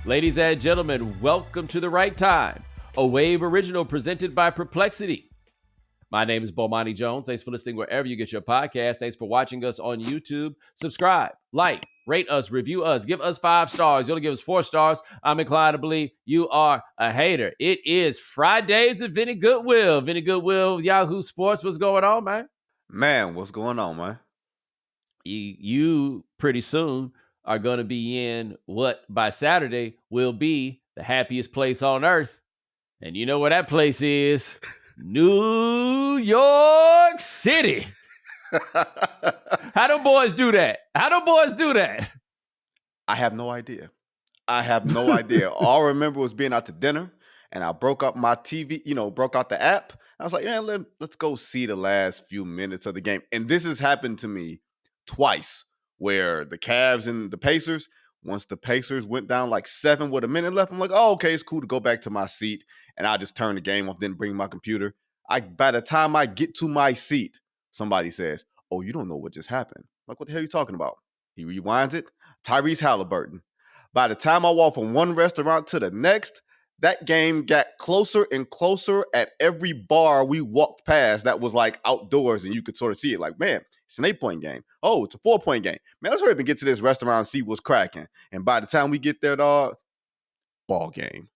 Ladies and gentlemen, welcome to The Right Time, a Wave original presented by Perplexity. My name is Bomani Jones. Thanks for listening wherever you get your podcast. Thanks for watching us on YouTube. Subscribe, like, rate us, review us, give us 5 stars. You only give us 4 stars. I'm inclined to believe you are a hater. It is Fridays at Vinnie Goodwill. Vinnie Goodwill, Yahoo Sports. What's going on, man? Man, what's going on, man? You pretty soon are going to be in what by Saturday will be the happiest place on earth. And you know where that place is? New York City. How do boys do that? I have no idea. All I remember was being out to dinner, and I broke up my TV, broke out the app. I was like, yeah, let's go see the last few minutes of the game. And this has happened to me twice, where the Cavs and the Pacers, once the Pacers went down like 7 with a minute left, I'm like, oh, okay, it's cool to go back to my seat. And I just turn the game off, then bring my computer. By the time I get to my seat, somebody says, oh, you don't know what just happened. I'm like, what the hell are you talking about? He rewinds it. Tyrese Haliburton. By the time I walk from one restaurant to the next, that game got closer and closer at every bar we walked past that was like outdoors, and you could sort of see it like, man, it's an 8-point game. Oh, it's a 4-point game. Man, let's hurry up and get to this restaurant and see what's cracking. And by the time we get there, dog, ball game.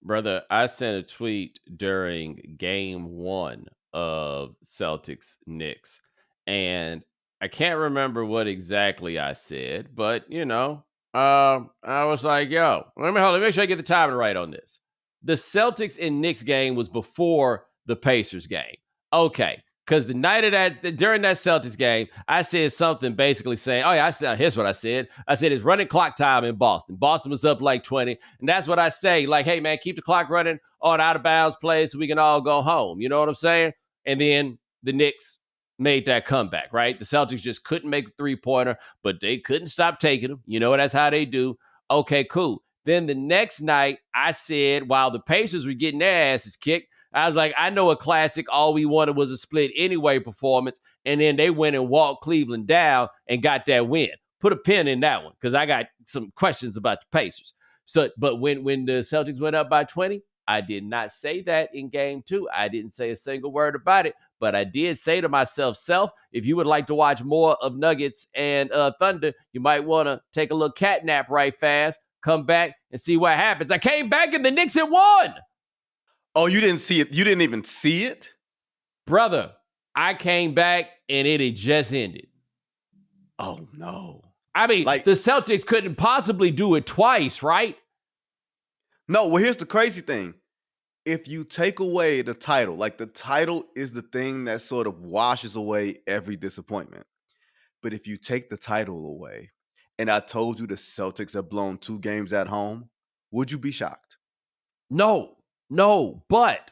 Brother, I sent a tweet during game 1 of Celtics Knicks, and I can't remember what exactly I said, but I was like, yo, let me make sure I get the timing right on this. The Celtics and Knicks game was before the Pacers game. Okay. Because the night of during that Celtics game, I said something basically saying, oh yeah, here's what I said. I said, it's running clock time in Boston. Boston was up like 20. And that's what I say. Like, hey man, keep the clock running on out of bounds plays so we can all go home. You know what I'm saying? And then the Knicks made that comeback, right? The Celtics just couldn't make a 3-pointer, but they couldn't stop taking them. You know, that's how they do. Okay, cool. Then the next night, I said, while the Pacers were getting their asses kicked, I was like, I know a classic, all we wanted was a split anyway performance, and then they went and walked Cleveland down and got that win. Put a pin in that one, because I got some questions about the Pacers. But when the Celtics went up by 20, I did not say that in game 2. I didn't say a single word about it. But I did say to myself, if you would like to watch more of Nuggets and Thunder, you might want to take a little cat nap right fast, come back and see what happens. I came back and the Knicks had won. Oh, you didn't see it? You didn't even see it? Brother, I came back and it had just ended. Oh, no. I mean, the Celtics couldn't possibly do it twice, right? No, well, here's the crazy thing. If you take away the title, like the title is the thing that sort of washes away every disappointment. But if you take the title away, and I told you the Celtics have blown 2 games at home, would you be shocked? No. But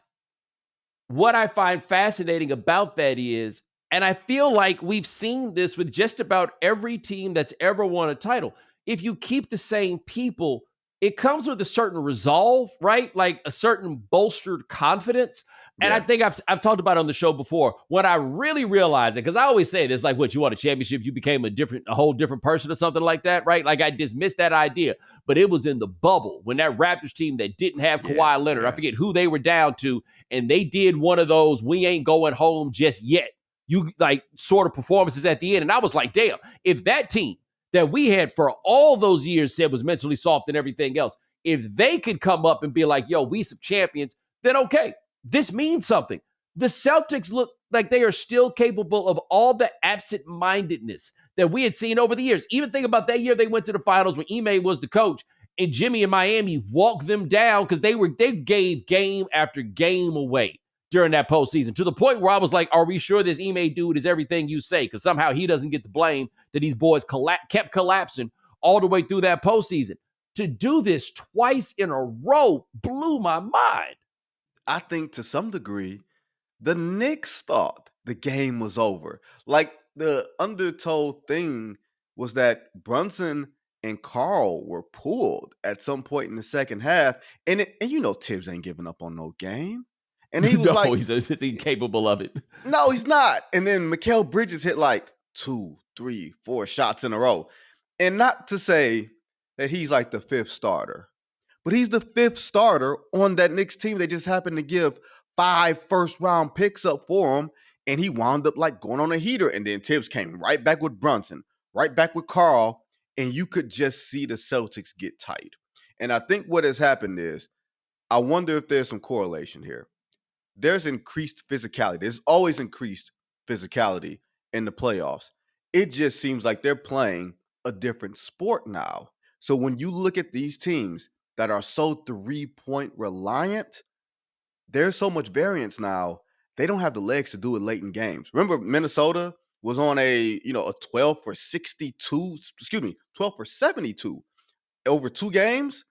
what I find fascinating about that is, and I feel like we've seen this with just about every team that's ever won a title, if you keep the same people, it comes with a certain resolve, right? Like a certain bolstered confidence. And I think I've talked about it on the show before. When I really realized it, because I always say this, like, what, you won a championship, you became a whole different person or something like that, right? Like, I dismissed that idea. But it was in the bubble when that Raptors team that didn't have Kawhi Leonard, I forget who they were down to, and they did one of those, we ain't going home just yet, sort of performances at the end. And I was like, damn, if that team that we had for all those years said was mentally soft and everything else, if they could come up and be like, yo, we some champions, then okay, this means something. The Celtics look like they are still capable of all the absent-mindedness that we had seen over the years. Even think about that year they went to the finals when Ime was the coach, and Jimmy in Miami walked them down because they gave game after game away during that postseason, to the point where I was like, are we sure this Ime dude is everything you say? Because somehow he doesn't get the blame that these boys kept collapsing all the way through that postseason. To do this twice in a row blew my mind. I think to some degree, the Knicks thought the game was over. Like, the undertold thing was that Brunson and Carl were pulled at some point in the second half. And Tibbs ain't giving up on no game. And he was he's incapable of it. No, he's not. And then Mikal Bridges hit like 2, 3, 4 shots in a row. And not to say that he's like the fifth starter. But he's the fifth starter on that Knicks team. They just happened to give 5 first-round picks up for him, and he wound up like going on a heater. And then Tibbs came right back with Brunson, right back with Carl, and you could just see the Celtics get tight. And I think what has happened is, I wonder if there's some correlation here. There's increased physicality. There's always increased physicality in the playoffs. It just seems like they're playing a different sport now. So when you look at these teams that are so 3-point reliant, there's so much variance now. They don't have the legs to do it late in games. Remember, Minnesota was on a 12 for 62, 12 for 72 over 2 games.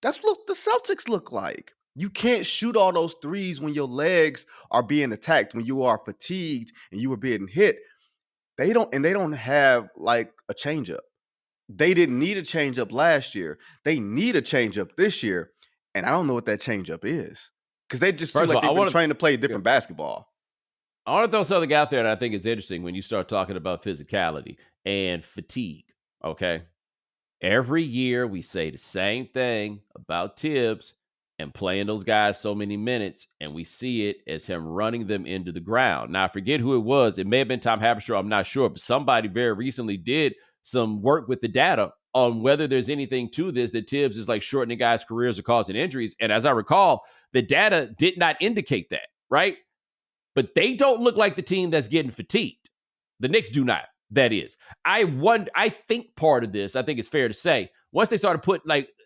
That's what the Celtics look like. You can't shoot all those threes when your legs are being attacked, when you are fatigued and you are being hit. They don't have like a changeup. They didn't need a changeup last year. They need a changeup this year. And I don't know what that changeup is. Because they just seem First of like all, they've been trained to play different basketball. I want to throw something out there that I think is interesting when you start talking about physicality and fatigue. Okay. Every year we say the same thing about Tibbs and playing those guys so many minutes, and we see it as him running them into the ground. Now, I forget who it was. It may have been Tom Haberstroh. I'm not sure, but somebody very recently did some work with the data on whether there's anything to this, that Tibbs is like shortening guys' careers or causing injuries. And as I recall, the data did not indicate that, right? But they don't look like the team that's getting fatigued. The Knicks do not. That is. I think part of this, I think it's fair to say, once they started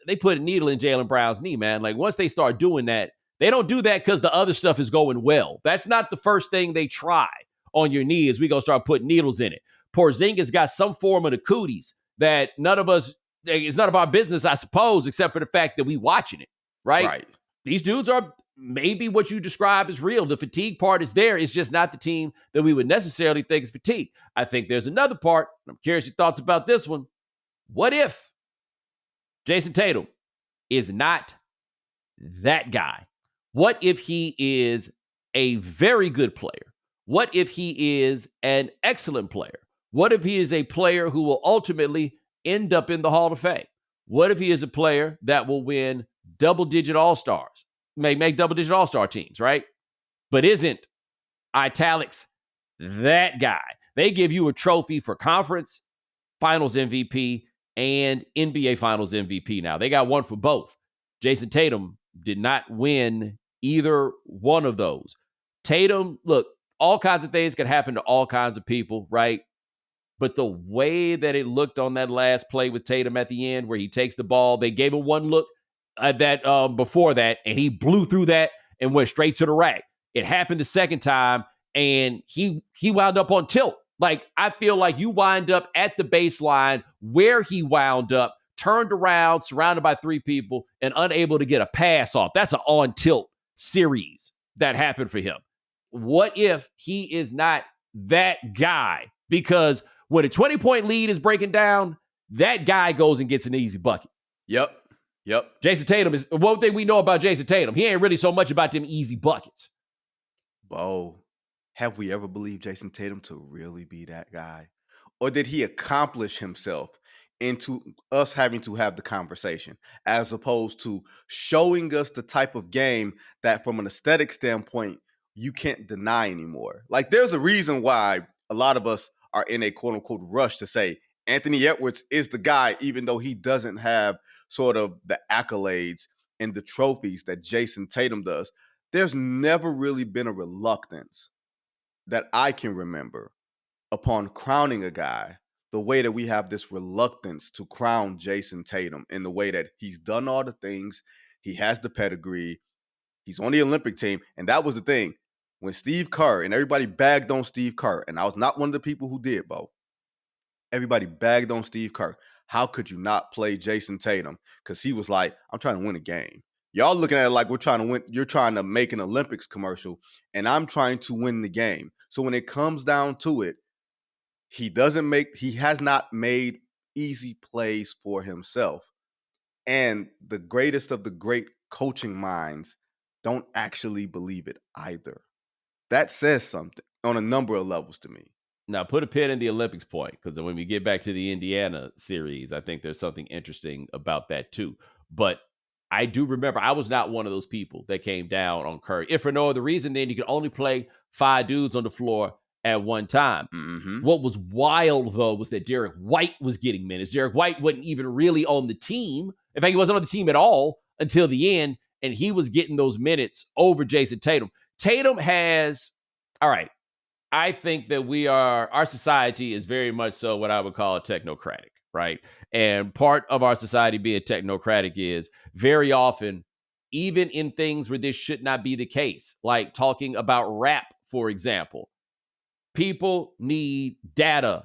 they put a needle in Jaylen Brown's knee, man. Like once they start doing that, they don't do that because the other stuff is going well. That's not the first thing they try on your knee is we going to start putting needles in it. Porzingis got some form of the cooties that it's none of our business, I suppose, except for the fact that we watching it, right? Right. These dudes are maybe what you describe is real. The fatigue part is there. It's just not the team that we would necessarily think is fatigued. I think there's another part. I'm curious your thoughts about this one. What if Jayson Tatum is not that guy? What if he is a very good player? What if he is an excellent player? What if he is a player who will ultimately end up in the Hall of Fame? What if he is a player that will win double-digit All-Stars? May make double-digit All-Star teams, right? But isn't italics that guy? They give you a trophy for conference finals MVP and NBA finals MVP now. They got one for both. Jayson Tatum did not win either one of those. Tatum, look, all kinds of things can happen to all kinds of people, right? But the way that it looked on that last play with Tatum at the end, where he takes the ball, they gave him one look at that before that, and he blew through that and went straight to the rack. It happened the second time, and he wound up on tilt. Like, I feel like you wind up at the baseline where he wound up, turned around, surrounded by 3 people, and unable to get a pass off. That's an on tilt series that happened for him. What if he is not that guy? Because when a 20-point lead is breaking down, that guy goes and gets an easy bucket. Yep. Jayson Tatum is one thing we know about Jayson Tatum. He ain't really so much about them easy buckets. Bo, have we ever believed Jayson Tatum to really be that guy? Or did he accomplish himself into us having to have the conversation, as opposed to showing us the type of game that from an aesthetic standpoint, you can't deny anymore? Like, there's a reason why a lot of us are in a quote unquote rush to say Anthony Edwards is the guy, even though he doesn't have sort of the accolades and the trophies that Jayson Tatum does. There's never really been a reluctance that I can remember upon crowning a guy the way that we have this reluctance to crown Jayson Tatum, in the way that he's done all the things. He has the pedigree. He's on the Olympic team. And that was the thing. When Steve Kerr, and everybody bagged on Steve Kerr, and I was not one of the people who did, Bo. Everybody bagged on Steve Kerr. How could you not play Jayson Tatum? Because he was like, I'm trying to win a game. Y'all looking at it like we're trying to win. You're trying to make an Olympics commercial, and I'm trying to win the game. So when it comes down to it, he has not made easy plays for himself. And the greatest of the great coaching minds don't actually believe it either. That says something on a number of levels to me. Now put a pin in the Olympics point, because when we get back to the Indiana series, I think there's something interesting about that too. But I do remember I was not one of those people that came down on Curry. If for no other reason, then you could only play 5 dudes on the floor at one time. Mm-hmm. What was wild, though, was that Derek White was getting minutes. Derek White wasn't even really on the team. In fact, he wasn't on the team at all until the end, and he was getting those minutes over Jayson Tatum. Tatum has, all right, I think that our society is very much so what I would call a technocratic, right? And part of our society being technocratic is very often, even in things where this should not be the case, like talking about rap, for example, people need data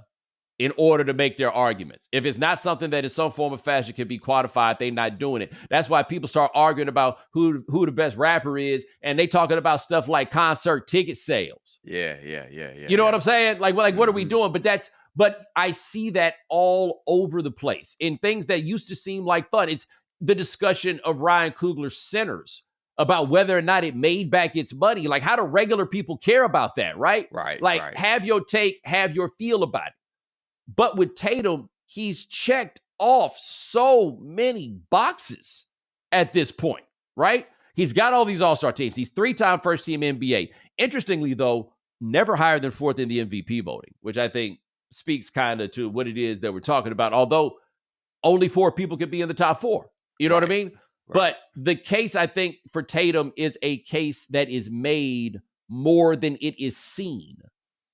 in order to make their arguments. If it's not something that in some form or fashion can be quantified, they're not doing it. That's why people start arguing about who the best rapper is, and they talking about stuff like concert ticket sales. Yeah. You know what I'm saying? Like what are we doing? But I see that all over the place in things that used to seem like fun. It's the discussion of Ryan Coogler's centers about whether or not it made back its money. Like, how do regular people care about that, right? Like, Right. have your take, have your feel about it. But with Tatum, he's checked off so many boxes at this point, right? He's got all these all-star teams. He's 3-time first-team NBA. Interestingly, though, never higher than 4th in the MVP voting, which I think speaks kind of to what it is that we're talking about, although only 4 people could be in the top 4. You know what I mean? But the case, I think, for Tatum is a case that is made more than it is seen.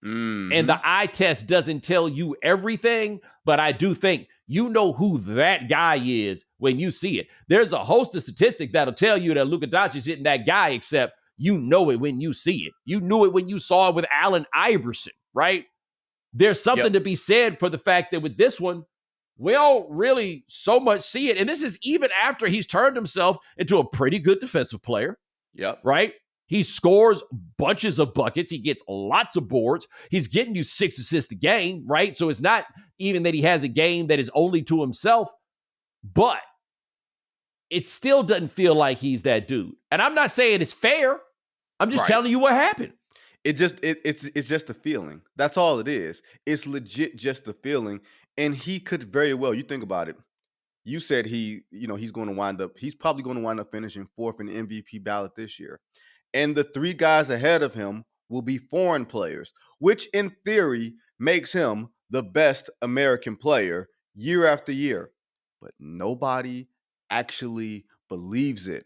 Mm-hmm. And the eye test doesn't tell you everything, but I do think you know who that guy is when you see it. There's a host of statistics that'll tell you that Luka Doncic isn't that guy, except you know it when you see it. You knew it when you saw it with Allen Iverson, right? There's something to be said for the fact that with this one, we don't really so much see it. And this is even after he's turned himself into a pretty good defensive player. Yep. Right? He scores bunches of buckets. He gets lots of boards. He's getting you 6 assists a game, right? So it's not even that he has a game that is only to himself, but it still doesn't feel like he's that dude. And I'm not saying it's fair. I'm just telling you what happened. It's just a feeling. That's all it is. It's legit just a feeling. And he could very well, you think about it. You said he's probably going to wind up finishing 4th in the MVP ballot this year. And the 3 guys ahead of him will be foreign players, which in theory makes him the best American player year after year. But nobody actually believes it.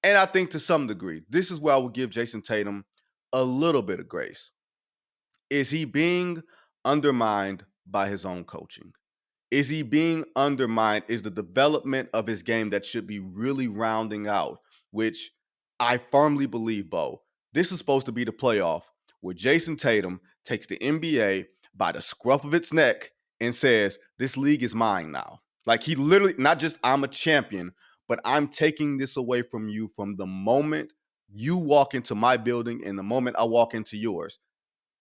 And I think to some degree, this is where I would give Jayson Tatum a little bit of grace. Is he being undermined by his own coaching? Is he being undermined? Is the development of his game that should be really rounding out, which I firmly believe, Bo, this is supposed to be the playoff where Jayson Tatum takes the NBA by the scruff of its neck and says, this league is mine now. Like, he literally, not just I'm a champion, but I'm taking this away from you from the moment you walk into my building and the moment I walk into yours.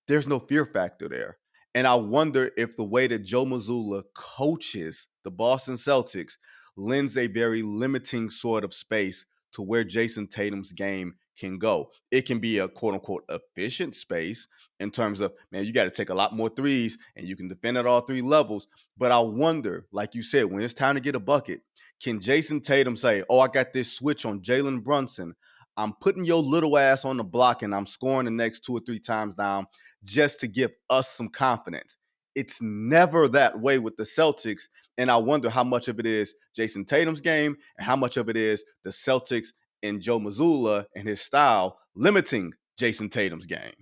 There's no fear factor there. And I wonder if the way that Joe Mazzulla coaches the Boston Celtics lends a very limiting sort of space to where Jayson Tatum's game can go. It can be a quote-unquote efficient space in terms of, man, you got to take a lot more threes and you can defend at all 3 levels. But I wonder, like you said, when it's time to get a bucket, can Jayson Tatum say, oh, I got this switch on Jalen Brunson. I'm putting your little ass on the block and I'm scoring the next 2 or 3 times down just to give us some confidence. It's never that way with the Celtics. And I wonder how much of it is Jayson Tatum's game and how much of it is the Celtics and Joe Mazzulla and his style limiting Jayson Tatum's game.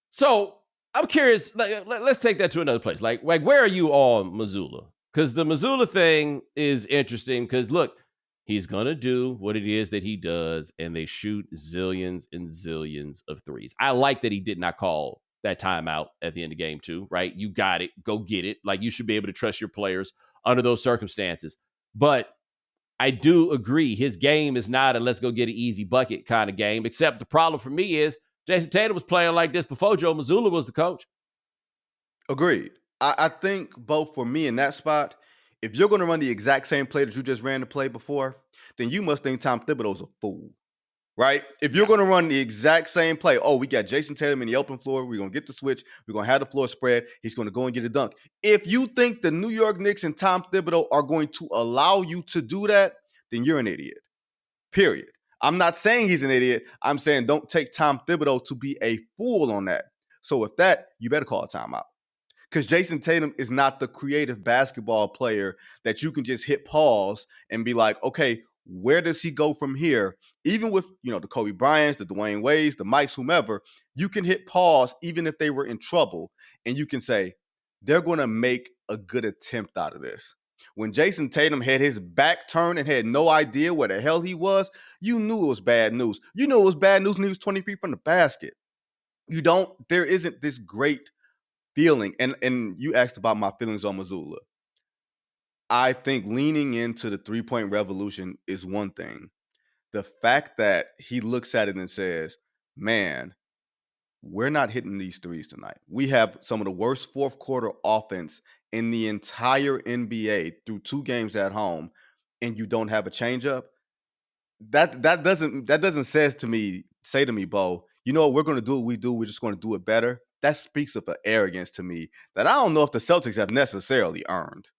So I'm curious, let's take that to another place. Like where are you on Mazzulla? Because the Mazzulla thing is interesting because, look, he's going to do what it is that he does, and they shoot zillions and zillions of threes. I like that he did not call that timeout at the end of game 2, right? You got it. Go get it. Like, you should be able to trust your players under those circumstances. But I do agree his game is not a let's go get an easy bucket kind of game, except the problem for me is Jayson Tatum was playing like this before Joe Mazzulla was the coach. Agreed. I think both for me in that spot, if you're going to run the exact same play that you just ran the play before, then you must think Tom Thibodeau's a fool. right? If you're Yeah. going to run the exact same play, we got Jayson Tatum in the open floor. We're going to get the switch. We're going to have the floor spread. He's going to go and get a dunk. If you think the New York Knicks and Tom Thibodeau are going to allow you to do that, then you're an idiot. Period. I'm not saying he's an idiot. I'm saying don't take Tom Thibodeau to be a fool on that. So with that, you better call a timeout. Because Jayson Tatum is not the creative basketball player that you can just hit pause and be like, okay, where does he go from here? Even with, the Kobe Bryants, the Dwayne Wades, the Mikes, whomever, you can hit pause even if they were in trouble. And you can say, they're going to make a good attempt out of this. When Jayson Tatum had his back turned and had no idea where the hell he was, you knew it was bad news. You knew it was bad news when he was 20 feet from the basket. There isn't this great feeling. And you asked about my feelings on Mazzulla. I think leaning into the 3-point revolution is one thing. The fact that he looks at it and says, man, we're not hitting these threes tonight. We have some of the worst fourth quarter offense in the entire NBA through 2 games at home, and you don't have a changeup. That doesn't say to me, Bo, we're going to do what we do. We're just going to do it better. That speaks of an arrogance to me that I don't know if the Celtics have necessarily earned.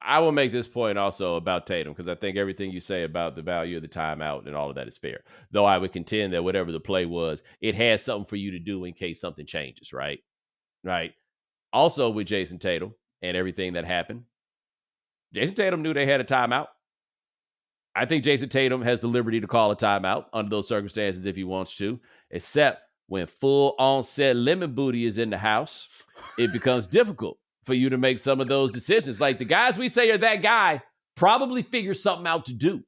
I will make this point also about Tatum, because I think everything you say about the value of the timeout and all of that is fair. Though I would contend that whatever the play was, it had something for you to do in case something changes, right? Right. Also with Jayson Tatum and everything that happened, Jayson Tatum knew they had a timeout. I think Jayson Tatum has the liberty to call a timeout under those circumstances if he wants to, except when full onset lemon booty is in the house, it becomes difficult for you to make some of those decisions. Like the guys we say are that guy probably figure something out to do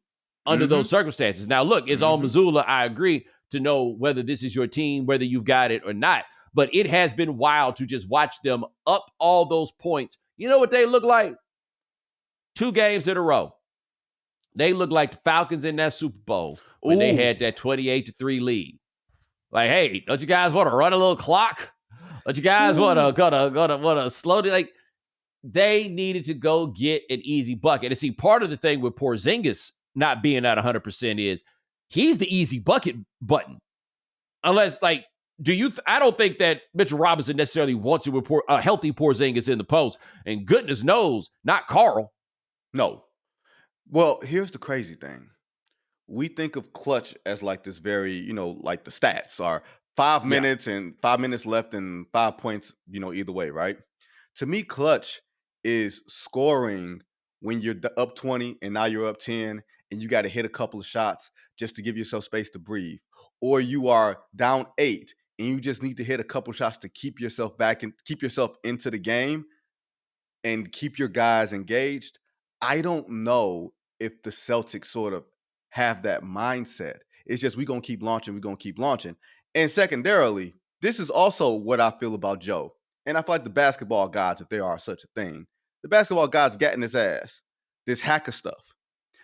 under those circumstances. Now, look, it's on Mazzulla, I agree, to know whether this is your team, whether you've got it or not. But it has been wild to just watch them up all those points. You know what they look like? 2 games in a row. They look like the Falcons in that Super Bowl when they had that 28-3 lead. Like, hey, don't you guys want to run a little clock? Don't you guys want to slow down? Like, they needed to go get an easy bucket. And see, part of the thing with Porzingis not being at 100% is he's the easy bucket button. Unless, like, I don't think that Mitchell Robinson necessarily wants to report a healthy Porzingis in the post. And goodness knows, not Carl. No. Well, here's the crazy thing. We think of clutch as like this very, like the stats are 5 minutes and 5 minutes left and 5 points, either way, right? To me, clutch is scoring when you're up 20 and now you're up 10 and you got to hit a couple of shots just to give yourself space to breathe. Or you are down 8 and you just need to hit a couple shots to keep yourself back and keep yourself into the game and keep your guys engaged. I don't know if the Celtics sort of have that mindset. It's just we're going to keep launching. And secondarily, this is also what I feel about Joe. And I feel like the basketball gods, if there are such a thing, the basketball gods got in his ass. This hacker stuff.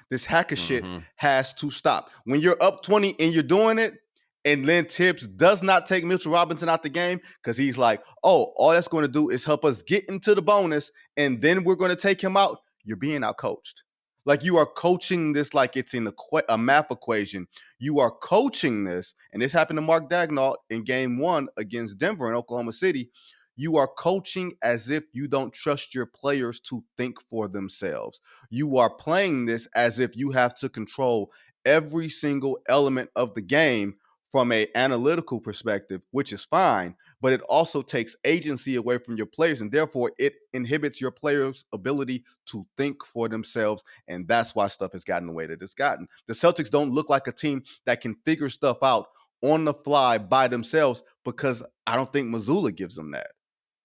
This hacker shit has to stop. When you're up 20 and you're doing it, and Lynn Tibbs does not take Mitchell Robinson out the game because he's like, all that's going to do is help us get into the bonus, and then we're going to take him out. You're being outcoached. Like you are coaching this like it's in a math equation. You are coaching this, and this happened to Mark Daigneault in Game 1 against Denver in Oklahoma City. You are coaching as if you don't trust your players to think for themselves. You are playing this as if you have to control every single element of the game from an analytical perspective, which is fine, but it also takes agency away from your players, and therefore it inhibits your players' ability to think for themselves, and that's why stuff has gotten the way that it's gotten. The Celtics don't look like a team that can figure stuff out on the fly by themselves because I don't think Mazzulla gives them that.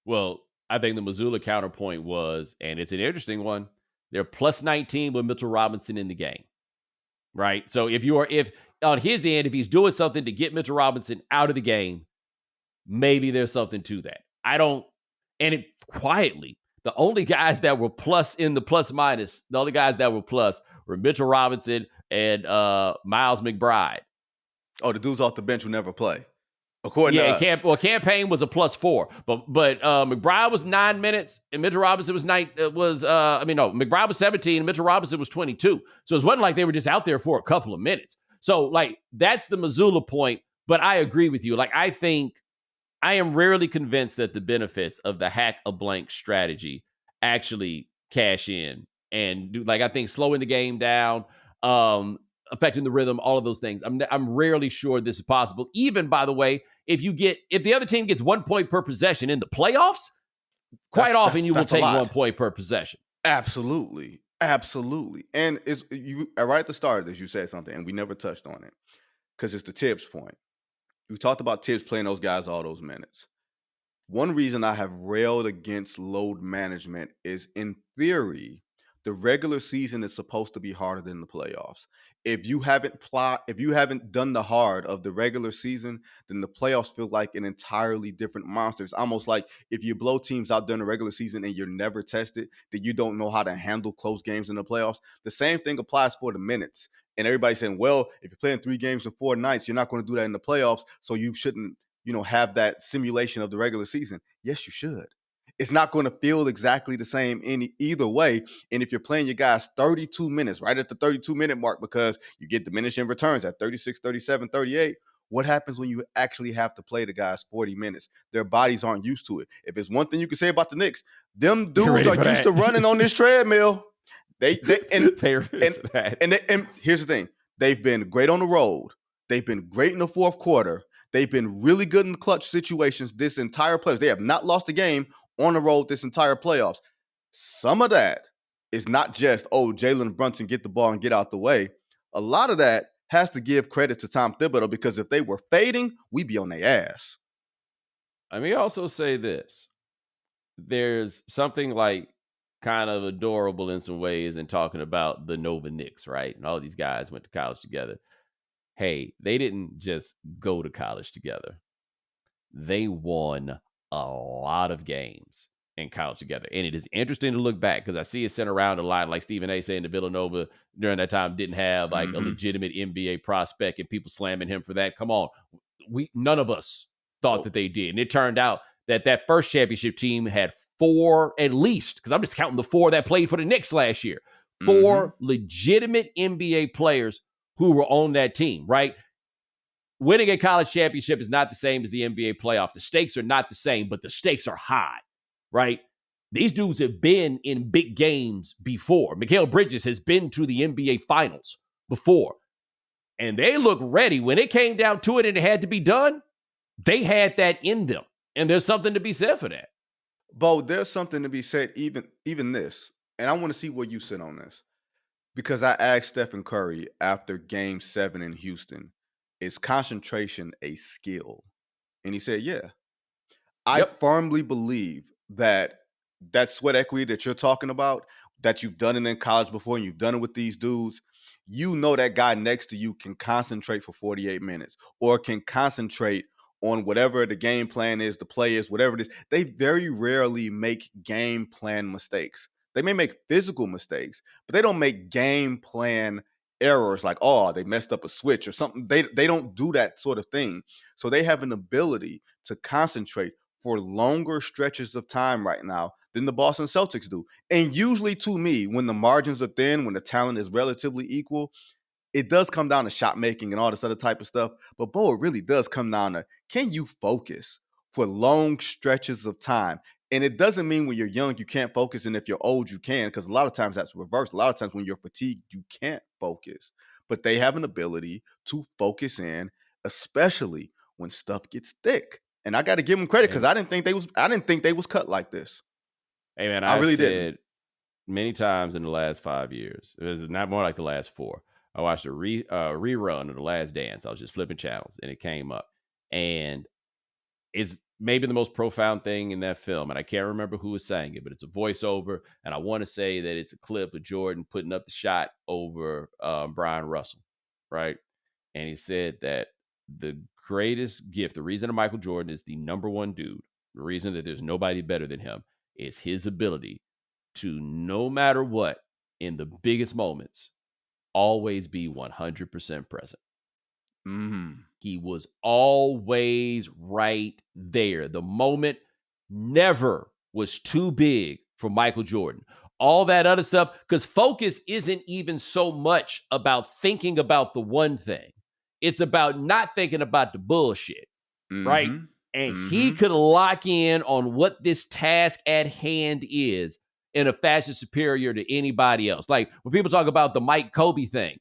Well, I think the Mazzulla counterpoint was, and it's an interesting one, they're plus 19 with Mitchell Robinson in the game, right? So if on his end, if he's doing something to get Mitchell Robinson out of the game, maybe there's something to that. Quietly, the only guys that were plus in the plus minus, the only guys that were plus were Mitchell Robinson and Miles McBride. Oh, the dudes off the bench who never play. According to us. Campaign was a +4, but McBride was 9 minutes and Mitchell Robinson was McBride was 17 and Mitchell Robinson was 22. So it wasn't like they were just out there for a couple of minutes. So, like, that's the Mazzulla point. But I agree with you. Like, I am rarely convinced that the benefits of the hack a blank strategy actually cash in and do. Like, I think slowing the game down, affecting the rhythm, all of those things. I'm rarely sure this is possible. Even, by the way, if the other team gets 1 point per possession in the playoffs, quite often you will take 1 point per possession. Absolutely. And it's you right at the start of this, you said something, and we never touched on it because it's the Tibbs point. We talked about Tibbs playing those guys all those minutes. One reason I have railed against load management is, in theory, the regular season is supposed to be harder than the playoffs. If you haven't done the hard of the regular season, then the playoffs feel like an entirely different monster. It's almost like if you blow teams out during the regular season and you're never tested, then you don't know how to handle close games in the playoffs. The same thing applies for the minutes. And everybody's saying, well, if you're playing 3 games in 4 nights, you're not going to do that in the playoffs, so you shouldn't have that simulation of the regular season. Yes, you should. It's not going to feel exactly the same either way. And if you're playing your guys 32 minutes, right at the 32-minute mark, because you get diminishing returns at 36, 37, 38, what happens when you actually have to play the guys 40 minutes? Their bodies aren't used to it. If it's one thing you can say about the Knicks, them dudes are used to running on this treadmill. And here's the thing. They've been great on the road. They've been great in the fourth quarter. They've been really good in clutch situations this entire playoffs. They have not lost a game on the road this entire playoffs. Some of that is not just, Jalen Brunson, get the ball and get out the way. A lot of that has to give credit to Tom Thibodeau, because if they were fading, we'd be on their ass. Let me also say this. There's something like kind of adorable in some ways in talking about the Nova Knicks, right? And all these guys went to college together. Hey, they didn't just go to college together. They won a lot of games in college together. And it is interesting to look back, because I see it sent around a lot, like Stephen A. saying that Villanova during that time didn't have like a legitimate NBA prospect, and people slamming him for that. Come on. None of us thought that they did. And it turned out that first championship team had 4 at least, because I'm just counting the 4 that played for the Knicks last year, 4 legitimate NBA players who were on that team, right? Winning a college championship is not the same as the NBA playoffs. The stakes are not the same, but the stakes are high, right? These dudes have been in big games before. Mikal Bridges has been to the NBA Finals before. And they look ready. When it came down to it and it had to be done, they had that in them. And there's something to be said for that. Bo, there's something to be said, even this. And I want to see where you sit on this. Because I asked Stephen Curry after Game 7 in Houston, is concentration a skill? And he said, yeah. I firmly believe that sweat equity that you're talking about, that you've done it in college before and you've done it with these dudes, that guy next to you can concentrate for 48 minutes or can concentrate on whatever the game plan is, the play is, whatever it is. They very rarely make game plan mistakes. They may make physical mistakes, but they don't make game plan errors like, they messed up a switch or something. They don't do that sort of thing. So they have an ability to concentrate for longer stretches of time right now than the Boston Celtics do. And usually, to me, when the margins are thin, when the talent is relatively equal, it does come down to shot making and all this other type of stuff. But, Bo, it really does come down to, can you focus for long stretches of time? And it doesn't mean when you're young, you can't focus. And if you're old, you can, because a lot of times that's reversed. A lot of times when you're fatigued, you can't focus. But they have an ability to focus in, especially when stuff gets thick. And I got to give them credit, because I didn't think they was cut like this. Hey, man, I really didn't. Many times in the last 5 years, it was not more like the last 4. I watched a rerun of The Last Dance. I was just flipping channels and it came up. And it's maybe the most profound thing in that film. And I can't remember who was saying it, but it's a voiceover. And I want to say that it's a clip of Jordan putting up the shot over Brian Russell, right? And he said that the greatest gift, the reason that Michael Jordan is the number one dude, the reason that there's nobody better than him, is his ability to, no matter what, in the biggest moments, always be 100% present. He was always right there. The moment never was too big for Michael Jordan. All that other stuff, because focus isn't even so much about thinking about the one thing. It's about not thinking about the bullshit, right? Mm-hmm. And he Mm-hmm. could lock in on what this task at hand is in a fashion superior to anybody else. Like when people talk about the Mike Kobe thing,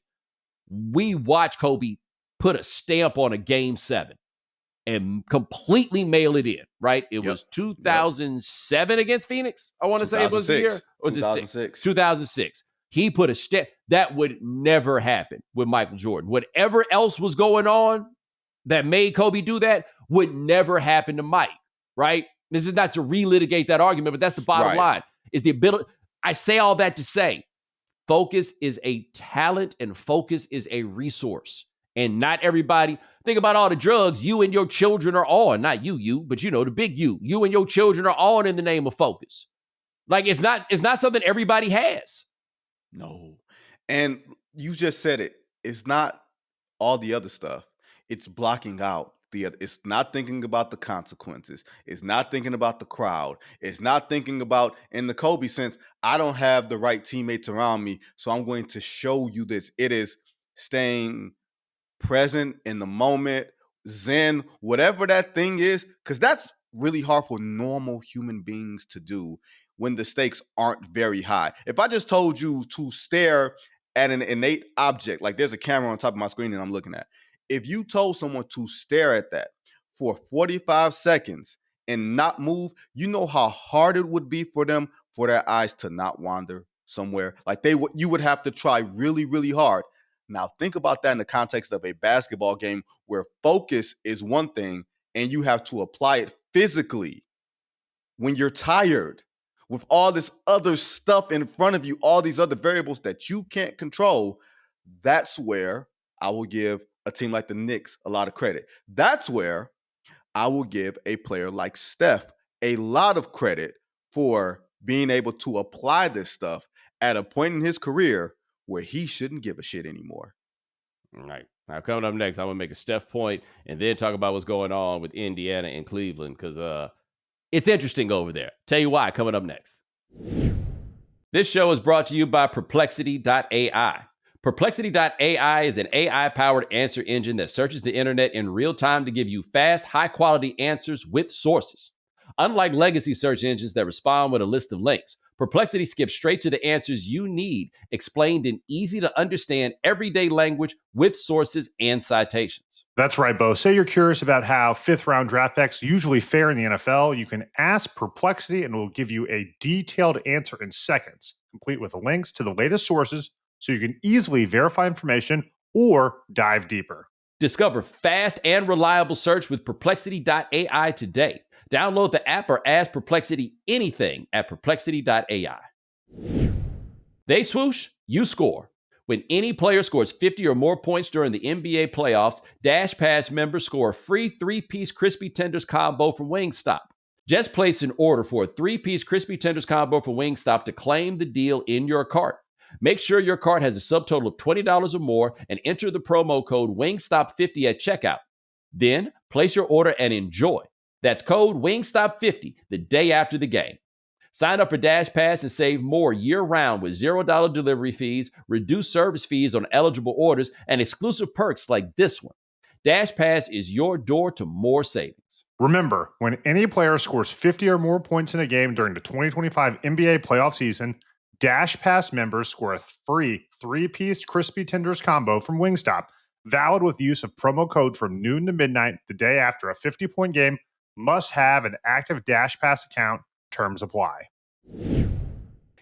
we watch Kobe put a stamp on a game 7 and completely mail it in, right? It Yep. was 2007 against Phoenix. I want to say it was the year. Or was it 2006. 2006. He put a step that would never happen with Michael Jordan. Whatever else was going on that made Kobe do that would never happen to Mike, right? This is not to relitigate that argument, but that's the bottom line. Is the ability. I say all that to say focus is a talent and focus is a resource. And not everybody, think about all the drugs you and your children are on. Not you, but you know, the big you. You and your children are on in the name of focus. Like it's not something everybody has. No. And you just said it. It's not all the other stuff. It's blocking out the other. It's not thinking about the consequences. It's not thinking about the crowd. It's not thinking about, in the Kobe sense, I don't have the right teammates around me, so I'm going to show you this. It is staying present in the moment, zen, whatever that thing is, because that's really hard for normal human beings to do when the stakes aren't very high. If I just told you to stare at an innate object, like there's a camera on top of my screen and I'm looking at, if you told someone to stare at that for 45 seconds and not move, you know how hard it would be for them, for their eyes to not wander somewhere. Like you would have to try really, really hard. Now, think about that in the context of a basketball game where focus is one thing and you have to apply it physically when you're tired with all this other stuff in front of you, all these other variables that you can't control. That's where I will give a team like the Knicks a lot of credit. That's where I will give a player like Steph a lot of credit for being able to apply this stuff at a point in his career where he shouldn't give a shit anymore. All right. Now, coming up next, I'm going to make a Steph point and then talk about what's going on with Indiana and Cleveland because it's interesting over there. Tell you why, coming up next. This show is brought to you by Perplexity.ai. Perplexity.ai is an AI-powered answer engine that searches the internet in real time to give you fast, high-quality answers with sources. Unlike legacy search engines that respond with a list of links, Perplexity skips straight to the answers you need, explained in easy-to-understand everyday language with sources and citations. That's right, Bo. Say you're curious about how fifth-round draft picks usually fare in the NFL. You can ask Perplexity, and it will give you a detailed answer in seconds, complete with links to the latest sources, so you can easily verify information or dive deeper. Discover fast and reliable search with Perplexity.ai today. Download the app or ask Perplexity anything at Perplexity.ai. They swoosh, you score. When any player scores 50 or more points during the NBA playoffs, Dash Pass members score a free 3-piece Crispy Tenders combo from Wingstop. Just place an order for a 3-piece Crispy Tenders combo from Wingstop to claim the deal in your cart. Make sure your cart has a subtotal of $20 or more and enter the promo code WINGSTOP50 at checkout. Then place your order and enjoy. That's code WINGSTOP50 the day after the game. Sign up for Dash Pass and save more year-round with $0 delivery fees, reduced service fees on eligible orders, and exclusive perks like this one. Dash Pass is your door to more savings. Remember, when any player scores 50 or more points in a game during the 2025 NBA playoff season, Dash Pass members score a free 3-piece Crispy Tenders combo from Wingstop, valid with use of promo code from noon to midnight the day after a 50-point game. Must have an active Dash Pass account. Terms apply.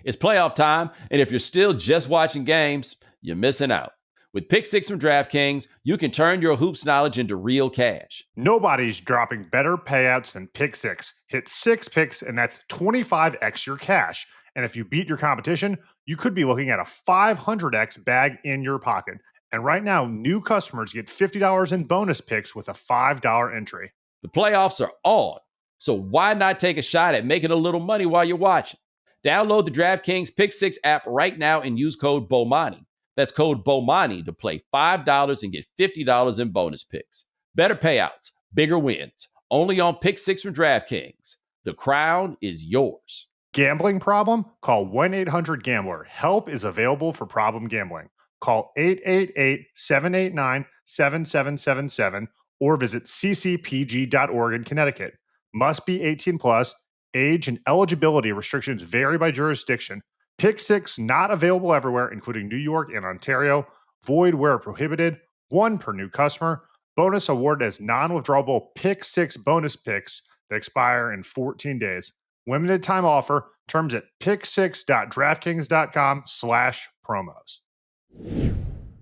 It's playoff time, and if you're still just watching games, you're missing out. With Pick 6 from DraftKings, you can turn your hoops knowledge into real cash. Nobody's dropping better payouts than Pick 6. Hit 6 picks, and that's 25x your cash. And if you beat your competition, you could be looking at a 500x bag in your pocket. And right now, new customers get $50 in bonus picks with a $5 entry. The playoffs are on, so why not take a shot at making a little money while you're watching? Download the DraftKings Pick 6 app right now and use code BOMANI. That's code BOMANI to play $5 and get $50 in bonus picks. Better payouts, bigger wins. Only on Pick 6 from DraftKings. The crown is yours. Gambling problem? Call 1-800-GAMBLER. Help is available for problem gambling. Call 888-789-7777 or visit ccpg.org in Connecticut. Must be 18 plus. Age and eligibility restrictions vary by jurisdiction. Pick Six not available everywhere, including New York and Ontario. Void where prohibited. One per new customer. Bonus awarded as non-withdrawable Pick Six bonus picks that expire in 14 days. Limited time offer. Terms at picksix.draftkings.com/promos.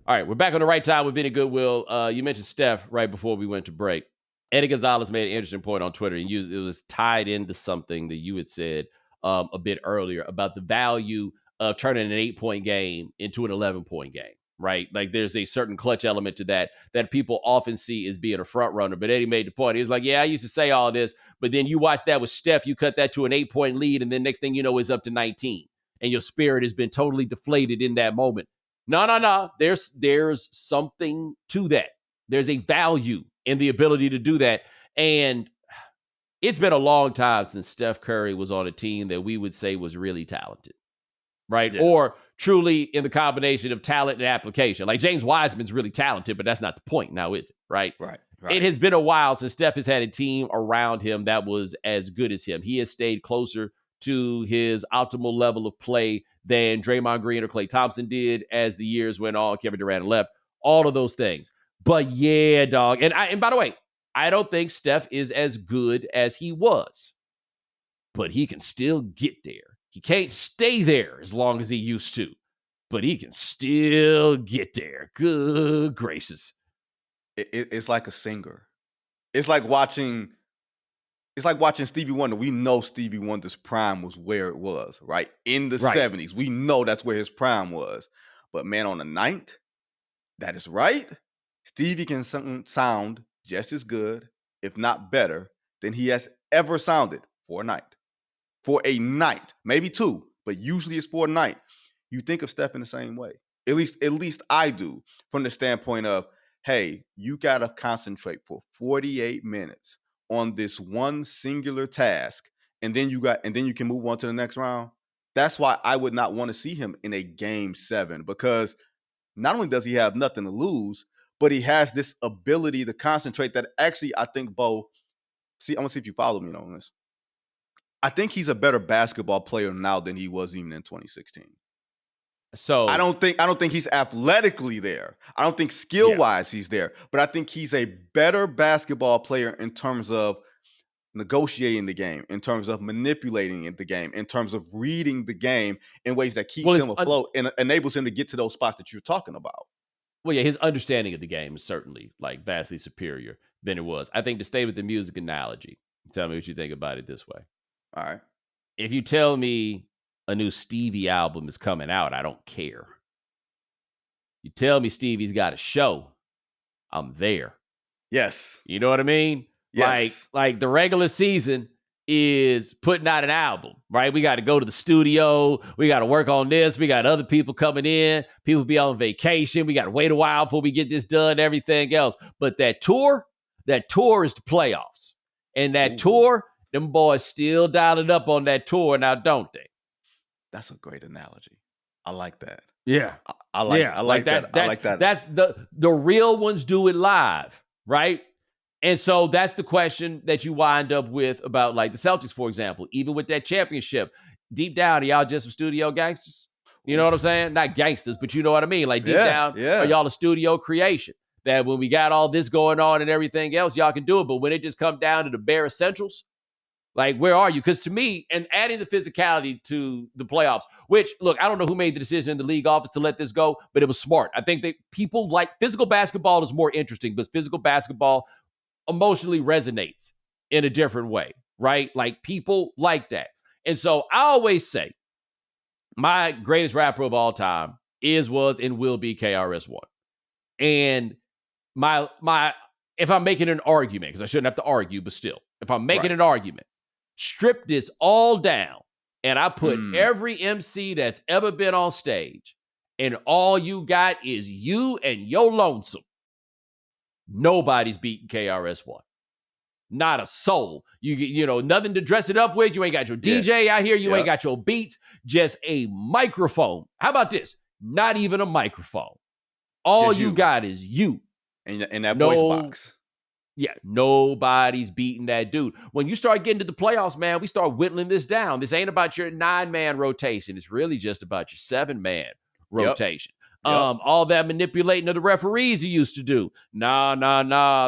All right, we're back on the right time with Vinnie Goodwill. You mentioned Steph right before we went to break. Eddie Gonzalez made an interesting point on Twitter, and it was tied into something that you had said a bit earlier about the value of turning an 8-point game into an 11-point game, right? Like there's a certain clutch element to that people often see as being a front runner. But Eddie made the point. He was like, yeah, I used to say all this, but then you watch that with Steph, you cut that to an 8-point lead, and then next thing you know, it's up to 19. And your spirit has been totally deflated in that moment. No. There's something to that. There's a value in the ability to do that. And it's been a long time since Steph Curry was on a team that we would say was really talented, right? Yeah. Or truly in the combination of talent and application. Like James Wiseman's really talented, but that's not the point now, is it? Right. It has been a while since Steph has had a team around him that was as good as him. He has stayed closer to his optimal level of play than Draymond Green or Klay Thompson did as the years went on. Kevin Durant left, all of those things. But yeah, dog. And by the way, I don't think Steph is as good as he was, but he can still get there. He can't stay there as long as he used to, but he can still get there. Good gracious. It's like a singer. It's like watching Stevie Wonder. We know Stevie Wonder's prime was where it was, right? In the 70s. We know that's where his prime was. But man, on the night, that is right. Stevie can sound just as good, if not better, than he has ever sounded for a night. For a night. Maybe two, but usually it's for a night. You think of Steph in the same way. At least I do, from the standpoint of, hey, you got to concentrate for 48 minutes on this one singular task, and then you can move on to the next round. That's why I would not want to see him in a game 7, because not only does he have nothing to lose, but he has this ability to concentrate that actually, I think, Bo, I want to see if you follow me on this. I think he's a better basketball player now than he was even in 2016. So I don't think he's athletically there. I don't think skill-wise he's there, but I think he's a better basketball player in terms of negotiating the game, in terms of manipulating the game, in terms of reading the game in ways that keeps him afloat and enables him to get to those spots that you're talking about. Well, yeah, his understanding of the game is certainly like vastly superior than it was. I think, to stay with the music analogy, tell me what you think about it this way. All right. If you tell me a new Stevie album is coming out, I don't care. You tell me Stevie's got a show, I'm there. Yes. You know what I mean? Yes. Like the regular season is putting out an album, right? We got to go to the studio. We got to work on this. We got other people coming in. People be on vacation. We got to wait a while before we get this done, everything else. But that tour is the playoffs. And that tour, them boys still dialing up on that tour now, don't they? That's a great analogy. I like that. Yeah. I like that. That's the real ones do it live, right? And so that's the question that you wind up with about, like, the Celtics, for example. Even with that championship, deep down, are y'all just some studio gangsters? You know what I'm saying? Not gangsters, but you know what I mean? Like, deep down, are y'all a studio creation? That when we got all this going on and everything else, y'all can do it. But when it just comes down to the bare essentials, like, where are you? Because to me, and adding the physicality to the playoffs, which, look, I don't know who made the decision in the league office to let this go, but it was smart. I think that people like physical basketball is more interesting, but physical basketball emotionally resonates in a different way, right? Like, people like that. And so I always say my greatest rapper of all time was, and will be KRS-One. And my if I'm making an argument, because I shouldn't have to argue, but still, if I'm making an argument, strip this all down, and I put every MC that's ever been on stage, and all you got is you and your lonesome. Nobody's beating KRS-One. Not a soul. You know, nothing to dress it up with. You ain't got your DJ out here. You ain't got your beats. Just a microphone. How about this? Not even a microphone. All Just you you got is you. in that voice box. Yeah, nobody's beating that dude. When you start getting to the playoffs, man, we start whittling this down. This ain't about your 9-man rotation. It's really just about your 7-man Yep. rotation. Yep. All that manipulating of the referees you used to do. Nah.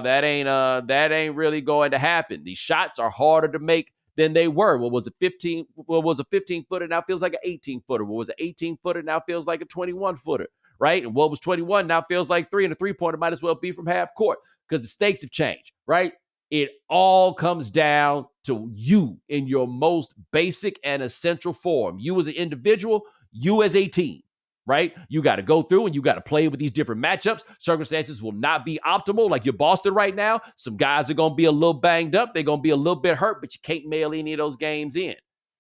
That ain't really going to happen. These shots are harder to make than they were. What was a 15-footer now feels like an 18-footer? What was an 18-footer now feels like a 21-footer? Right? And what was 21 now feels like 3, and a 3-pointer might as well be from half court because the stakes have changed, right? It all comes down to you in your most basic and essential form. You as an individual, you as a team, right? You got to go through and you got to play with these different matchups. Circumstances will not be optimal. Like your Boston right now, some guys are going to be a little banged up. They're going to be a little bit hurt, but you can't mail any of those games in.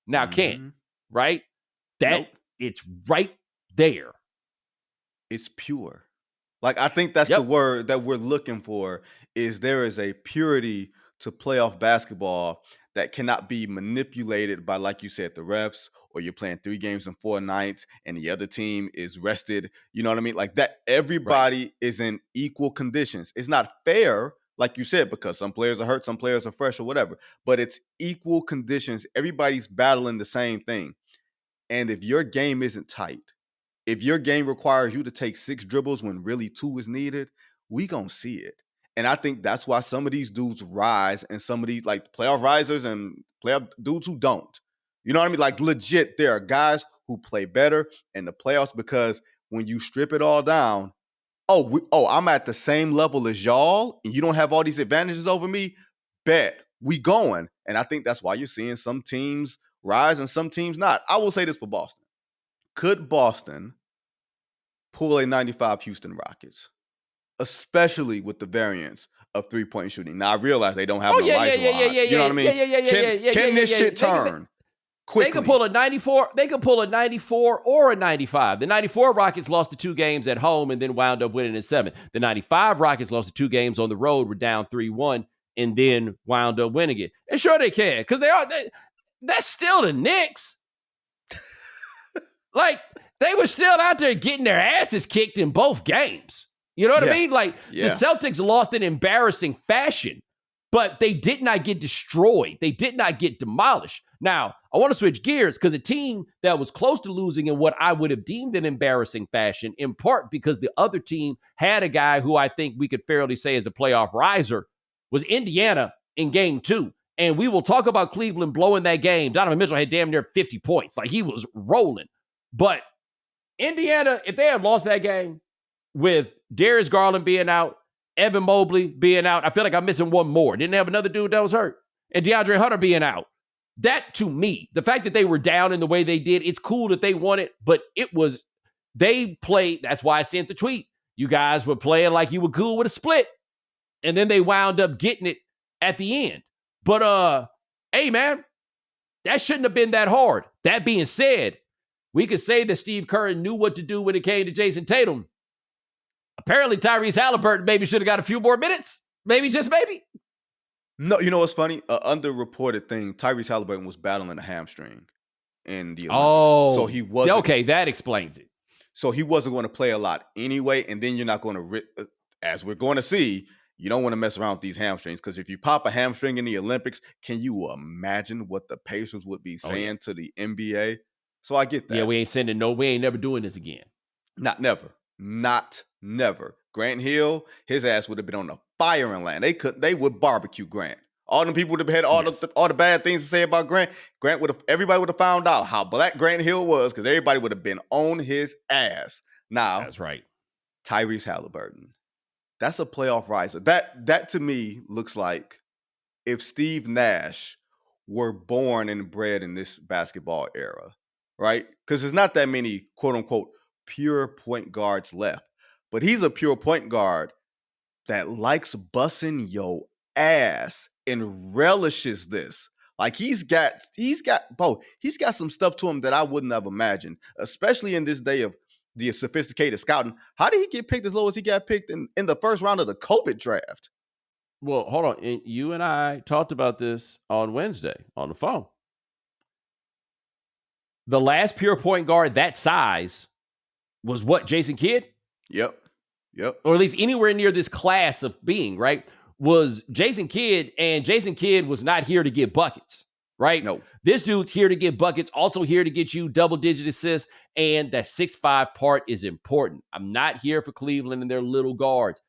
Now, can't, right? It's right there. It's pure. Like, I think that's the word that we're looking for, is there is a purity to playoff basketball that cannot be manipulated by, like you said, the refs, or you're playing 3 games in 4 nights and the other team is rested. You know what I mean? Like that, everybody is in equal conditions. It's not fair, like you said, because some players are hurt, some players are fresh or whatever, but it's equal conditions. Everybody's battling the same thing. And if your game isn't tight, if your game requires you to take 6 dribbles when really 2 is needed, we gonna see it. And I think that's why some of these dudes rise and some of these like playoff risers and playoff dudes who don't. You know what I mean? Like legit, there are guys who play better in the playoffs because when you strip it all down, I'm at the same level as y'all and you don't have all these advantages over me, bet we going. And I think that's why you're seeing some teams rise and some teams not. I will say this for Boston. Could Boston pull a 95 Houston Rockets, especially with the variance of 3-point shooting? Now, I realize they don't have an Elijah Line. You know what I mean? Can this shit turn quickly? They could pull a 94. They could pull a 94 or a 95. The 94 Rockets lost the 2 games at home and then wound up winning in 7. The 95 Rockets lost the 2 games on the road, were down 3-1, and then wound up winning it. And sure they can, because that's still the Knicks. Like, they were still out there getting their asses kicked in both games. You know what I mean? Like, the Celtics lost in embarrassing fashion, but they did not get destroyed. They did not get demolished. Now, I want to switch gears because a team that was close to losing in what I would have deemed an embarrassing fashion, in part because the other team had a guy who I think we could fairly say is a playoff riser, was Indiana in game 2. And we will talk about Cleveland blowing that game. Donovan Mitchell had damn near 50 points. Like, he was rolling. But Indiana, if they had lost that game with Darius Garland being out, Evan Mobley being out, I feel like I'm missing one more. Didn't they have another dude that was hurt? And DeAndre Hunter being out. That, to me, the fact that they were down in the way they did, it's cool that they won it, but they played, that's why I sent the tweet. You guys were playing like you were cool with a split, and then they wound up getting it at the end. But, hey, man, that shouldn't have been that hard. That being said, we could say that Steve Kerr knew what to do when it came to Jayson Tatum. Apparently, Tyrese Haliburton maybe should have got a few more minutes. Maybe, just maybe. No, you know what's funny? Underreported thing, Tyrese Haliburton was battling a hamstring in the Olympics. Oh. So he wasn't. Okay, that explains it. So he wasn't going to play a lot anyway, and then you're not going to, as we're going to see, you don't want to mess around with these hamstrings, because if you pop a hamstring in the Olympics, can you imagine what the Pacers would be saying to the NBA? So I get that. Yeah, we ain't never doing this again. Not never. Grant Hill, his ass would have been on the firing line. They would barbecue Grant. All them people would have had all the bad things to say about Grant. Everybody would have found out how black Grant Hill was, because everybody would have been on his ass. Now, that's right. Tyrese Haliburton, that's a playoff riser. That to me looks like if Steve Nash were born and bred in this basketball era, right? Because there's not that many quote unquote pure point guards left, but he's a pure point guard that likes busting your ass and relishes this. Like he's got some stuff to him that I wouldn't have imagined, especially in this day of the sophisticated scouting. How did he get picked as low as he got picked in the first round of the COVID draft? Well, hold on. You and I talked about this on Wednesday on the phone. The last pure point guard that size was what, Jason Kidd? Yep. Yep. or at least anywhere near this class of being, right, was Jason Kidd, and Jason Kidd was not here to get buckets, right? No. This dude's here to get buckets, also here to get you double-digit assists, and that 6'5" part is important. I'm not here for Cleveland and their little guards.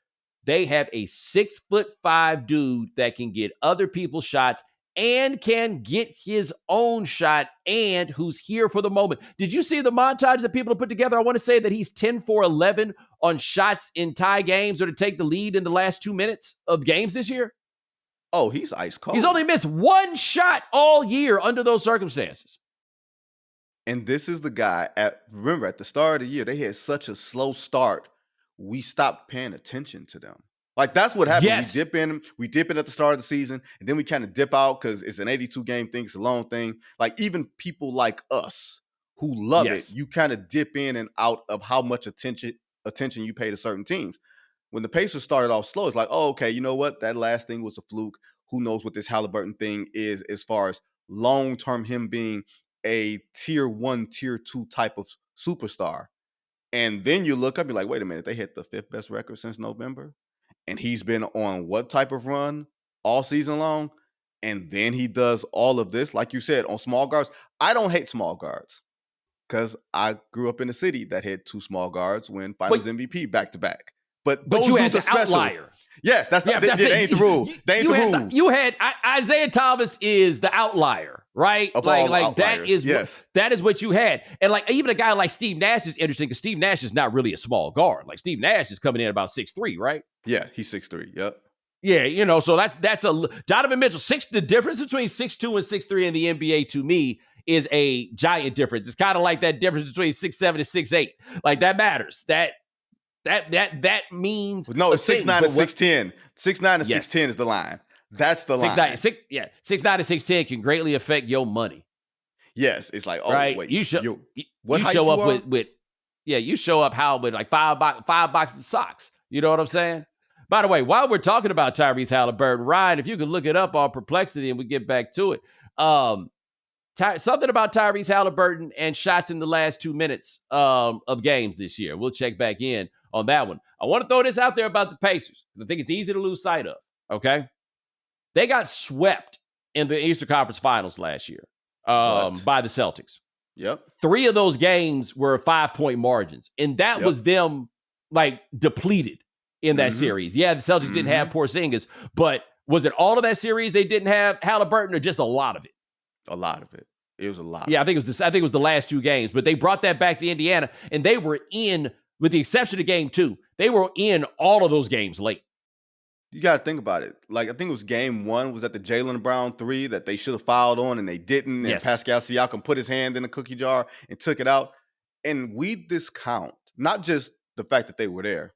They have a 6'5" dude that can get other people's shots and can get his own shot, and who's here for the moment. Did you see the montage that people have put together? I want to say that he's 10 for 11 on shots in tie games or to take the lead in the last 2 minutes of games this year. Oh, he's ice cold. He's only missed one shot all year under those circumstances. And this is the guy, remember, at the start of the year, they had such a slow start. We stopped paying attention to them. Like, that's what happened. Yes. We dip in at the start of the season, and then we kind of dip out because it's an 82-game thing. It's a long thing. Like, even people like us who love it, you kind of dip in and out of how much attention you pay to certain teams. When the Pacers started off slow, it's like, oh, okay, you know what? That last thing was a fluke. Who knows what this Haliburton thing is as far as long-term him being a tier 1, tier 2 type of superstar. And then you look up, you're like, wait a minute, they hit the 5th best record since November. And he's been on what type of run all season long? And then he does all of this, like you said, on small guards. I don't hate small guards because I grew up in a city that had 2 small guards win Finals MVP back-to-back. But those you had dudes the are special. outlier. Yes, that ain't the rule. They ain't the rule. You had Isaiah Thomas is the outlier, right? Like that is that is what you had. And like even a guy like Steve Nash is interesting because Steve Nash is not really a small guard. Like Steve Nash is coming in about 6'3", right? Yeah, he's 6'3". Yep. Yeah, so that's a Donovan Mitchell. The difference between 6'2" and 6'3" in the NBA to me is a giant difference. It's kind of like that difference between 6'7" and 6'8". Like that matters. That means no, it's 6'9" and 6'10". 6'9" and 6'10" is the line. That's the line. 6'9" and 6'10" can greatly affect your money. Yes, it's like, oh right? wait, you show you up with you show up how with like five boxes of socks. You know what I'm saying? By the way, while we're talking about Tyrese Haliburton, Ryan, if you could look it up on Perplexity and we get back to it. Something about Tyrese Haliburton and shots in the last 2 minutes of games this year. We'll check back in on that one. I want to throw this out there about the Pacers because I think it's easy to lose sight of, okay? They got swept in the Eastern Conference Finals last year by the Celtics. Yep. 3 of those games were 5-point margins, and that was them, like, depleted in that series. Yeah, the Celtics didn't have Porzingis, but was it all of that series they didn't have Haliburton or just a lot of it? A lot of it. It was a lot. Yeah, I think it was the last 2 games, but they brought that back to Indiana, and they were in, with the exception of game 2, they were in all of those games late. You got to think about it. Like, I think it was game 1 was at the Jaylen Brown 3 that they should have fouled on and they didn't. And Pascal Siakam put his hand in the cookie jar and took it out. And we discount not just the fact that they were there.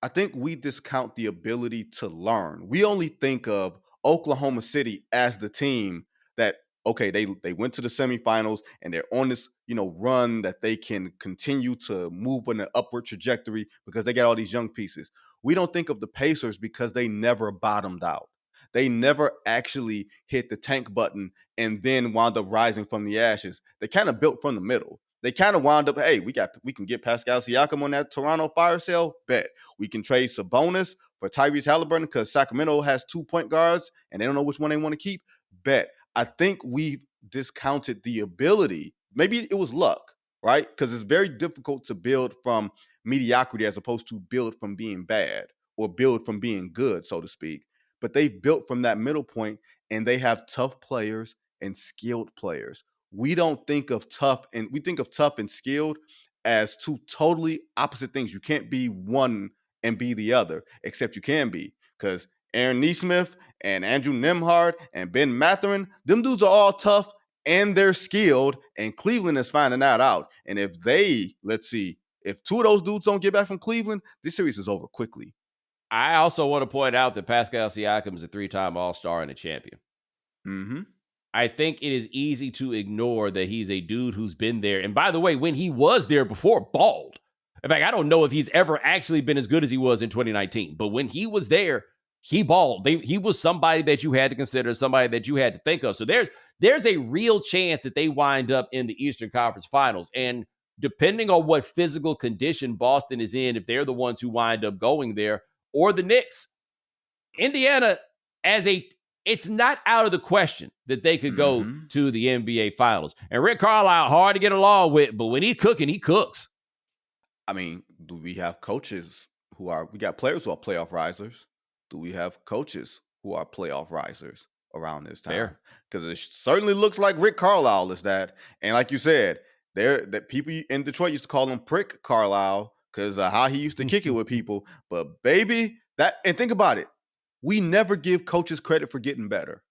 I think we discount the ability to learn. We only think of Oklahoma City as the team that, okay, they went to the semifinals and they're on this, run that they can continue to move on an upward trajectory because they got all these young pieces. We don't think of the Pacers because they never bottomed out. They never actually hit the tank button and then wound up rising from the ashes. They kind of built from the middle. They kind of wound up, hey, we can get Pascal Siakam on that Toronto fire sale, bet. We can trade Sabonis for Tyrese Haliburton because Sacramento has 2 point guards and they don't know which one they want to keep, bet. I think we discounted the ability. Maybe it was luck, right? Because it's very difficult to build from mediocrity as opposed to build from being bad or build from being good, so to speak. But they've built from that middle point and they have tough players and skilled players. We don't think of tough, and we think of tough and skilled as 2 totally opposite things. You can't be one and be the other, except you can be, because Aaron Nesmith and Andrew Nembhard and Ben Mathurin, them dudes are all tough and they're skilled, and Cleveland is finding that out. And if if 2 of those dudes don't get back from Cleveland, this series is over quickly. I also want to point out that Pascal Siakam is a 3-time All-Star and a champion. Mm-hmm. I think it is easy to ignore that he's a dude who's been there. And by the way, when he was there before, balled. In fact, I don't know if he's ever actually been as good as he was in 2019. But when he was there, he balled. He was somebody that you had to consider, somebody that you had to think of. So there's a real chance that they wind up in the Eastern Conference Finals. And depending on what physical condition Boston is in, if they're the ones who wind up going there, or the Knicks, Indiana, it's not out of the question that they could go to the NBA Finals. And Rick Carlisle, hard to get along with, but when he's cooking, he cooks. I mean, do we have coaches we got players who are playoff risers? Do we have coaches who are playoff risers around this time? Because it certainly looks like Rick Carlisle is that. And like you said, that people in Detroit used to call him Prick Carlisle because how he used to kick it with people. But baby, and think about it. We never give coaches credit for getting better,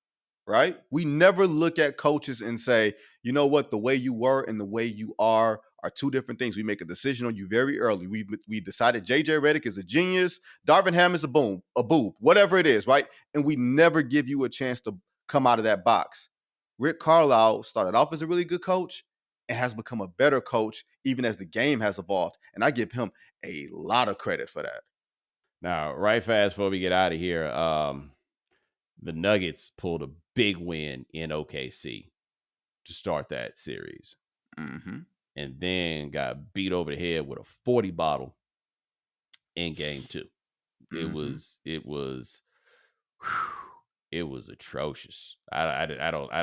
right? We never look at coaches and say, you know what, the way you were and the way you are two different things. We make a decision on you very early. We decided JJ Redick is a genius, Darvin Ham is a boob, whatever it is, right? And we never give you a chance to come out of that box. Rick Carlisle started off as a really good coach and has become a better coach even as the game has evolved. And I give him a lot of credit for that. Now, right fast before we get out of here, the Nuggets pulled a big win in OKC to start that series. And then got beat over the head with a 40 bottle in game 2. It was atrocious. I